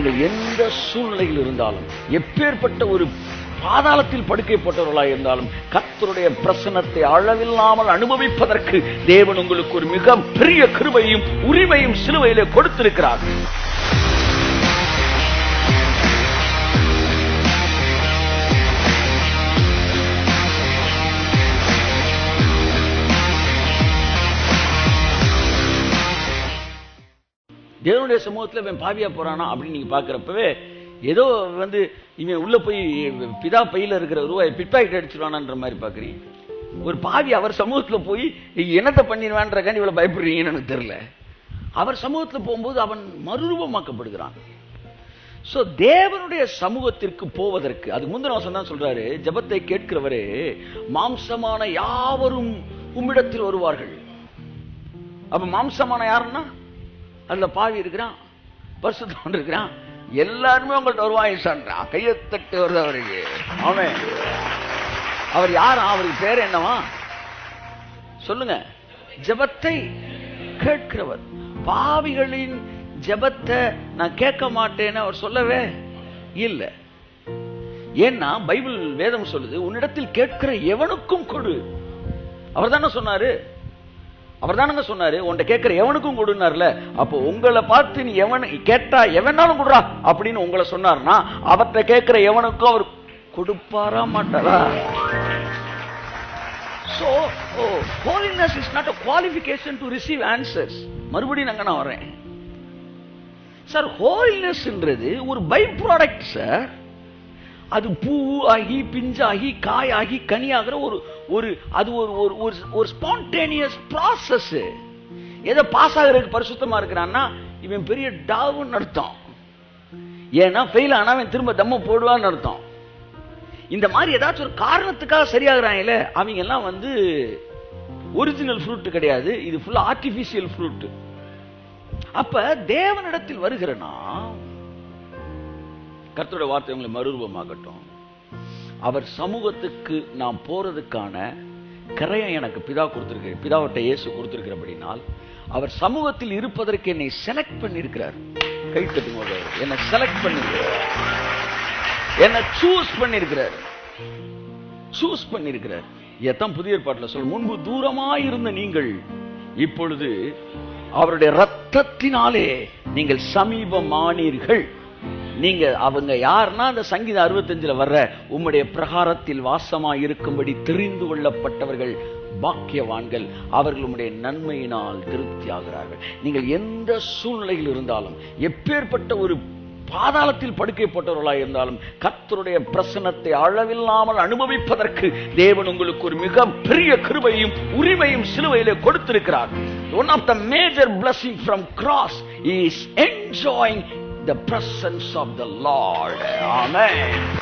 நீங்கள் எந்த சூழ்நிலையில் இருந்தாலும், எப்பேற்பட்ட ஒரு பாதாளத்தில் படுக்கை போட்டவர்களாக இருந்தாலும், கர்த்தருடைய பிரசன்னத்தை அளவில்லாமல் அனுபவிப்பதற்கு தேவன் உங்களுக்கு ஒரு மிக பெரிய கிருபையும் உரிமையும் சிலுவையிலே கொடுத்திருக்கிறார். தேவனுடைய சமூகத்தில் இவன் பாவியா போறானா அப்படின்னு நீங்க பாக்குறப்பவே ஏதோ இவன் உள்ள போய் பிதா பையில இருக்கிற ரூபாய் பிட்பாக்கெட் அடிச்சிருவானான்ற மாதிரி பாக்குறீங்க. ஒரு பாவி அவர் சமூகத்துல போய் என்னத்தை பண்ணிடுவான்றக்காண்டி இவ்வளவு பயப்படுறீங்கன்னு எனக்கு தெரியல. அவர் சமூகத்துல போகும்போது அவன் மறுரூபமாக்கப்படுகிறான். சோ தேவனுடைய சமூகத்திற்கு போவதற்கு அதுக்கு முந்தின வசனம் தான் சொல்றாரு, ஜெபத்தை கேட்கிறவரே மாம்சமான யாவரும் உம்மிடத்தில் வருவார்கள். அப்ப மாம்சமான யாருன்னா அதுல பாவி இருக்கிறான், பரிசுத்தவான் இருக்கிறான், எல்லாருமே உங்கள்கிட்ட வருவாங்க. கையத்தட்டு வருது அவருக்கு. அவன் அவர் யாரா? அவருக்கு பேர் என்னவா சொல்லுங்க? ஜெபத்தை கேட்கிறவர். பாவிகளின் ஜெபத்தை நான் கேட்க மாட்டேன்னு அவர் சொல்லவே இல்லை. ஏன்னா பைபிள் வேதம் சொல்லுது, உன்னிடத்தில் கேட்கிற எவனுக்கும் கொடு. அவர் தானே சொன்னாரு, உன்கிட்ட கேட்கிற எவனுக்கும் கொடுனார்ல. அப்போ உங்களை பார்த்து நீ எவன் கேட்டா எவனாலும் கொடுறா அப்படின்னு உங்களை சொன்னார்னா, அவர்கிட்ட கேட்கிற எவனுக்கும் அவர் கொடுப்பாரா மாட்டாரா? So, holiness is not a qualification to receive answers. மறுபடியும் நான் வரேன் சார். ஹோலினஸ்ன்றது ஒரு பை ப்ராடக்ட் சார். அது பூ ஆகி பிஞ்சாகி காயாகி கனியாகிற ஒரு ஸ்பான்டேனியஸ் ப்ராசஸ். எதை பாஸ் ஆகிறதுக்கு பரிசுத்தமா இருக்கிறான்னா இவன் பெரிய டாவுன்னு அர்த்தம். ஏன்னா ஃபெயில் ஆனா அவன் திரும்ப தம்ம போடுவான்னு அர்த்தம். இந்த மாதிரி ஏதாச்சும் ஒரு காரணத்துக்காக சரியாகிறாங்கல்ல, அவங்க எல்லாம் ஒரிஜினல் ஃப்ரூட் கிடையாது, இது ஃபுல்லா ஆர்டிபிஷியல் ஃப்ரூட். அப்ப தேவனிடத்தில் வருகிறனா கர்த்தருடைய வார்த்தை உங்களை மறுரூபமாகட்டும். அவர் சமூகத்துக்கு நாம் போறதுக்கான கரையை எனக்கு பிதா கொடுத்திருக்க, பிதாவட்ட இயேசு கொடுத்திருக்கிறபடினால் அவர் சமூகத்தில் இருப்பதற்கு என்னை செலக்ட் பண்ணியிருக்கிறார். கைத்தட்டுங்க, என்னை செலக்ட் பண்ணிருக்கிறார், என்னை சூஸ் பண்ணிருக்கிறார். எத்தனை புதிய ஏற்பாட்டில் சொல்ல, முன்பு தூரமாயிருந்த நீங்கள் இப்பொழுது அவருடைய ரத்தத்தினாலே நீங்கள் சமீபமானீர்கள். நீங்க அவங்க யாருன்னா அந்த சங்கீதம் 65 வர்ற உம்முடைய பிரகாரத்தில் வாசமாய் இருக்கும்படி தெரிந்து கொள்ளப்பட்டவர்கள் பாக்கியவான்கள், அவர்கள் உம்முடைய நன்மையினால் திருப்தி ஆகிறார்கள். நீங்கள் எந்த சூழ்நிலையில் இருந்தாலும், எப்பேற்பட்ட ஒரு பாதாளத்தில் படுக்கை போட்டவர்களாக இருந்தாலும், கர்த்தருடைய பிரசன்னத்தை அளவில்லாமல் அனுபவிப்பதற்கு தேவன் உங்களுக்கு ஒரு மிக பெரிய கிருபையும் உரிமையும் சிலுவையிலே கொடுத்திருக்கிறார். One of the major blessing from cross is enjoying the presence of the Lord. Amen.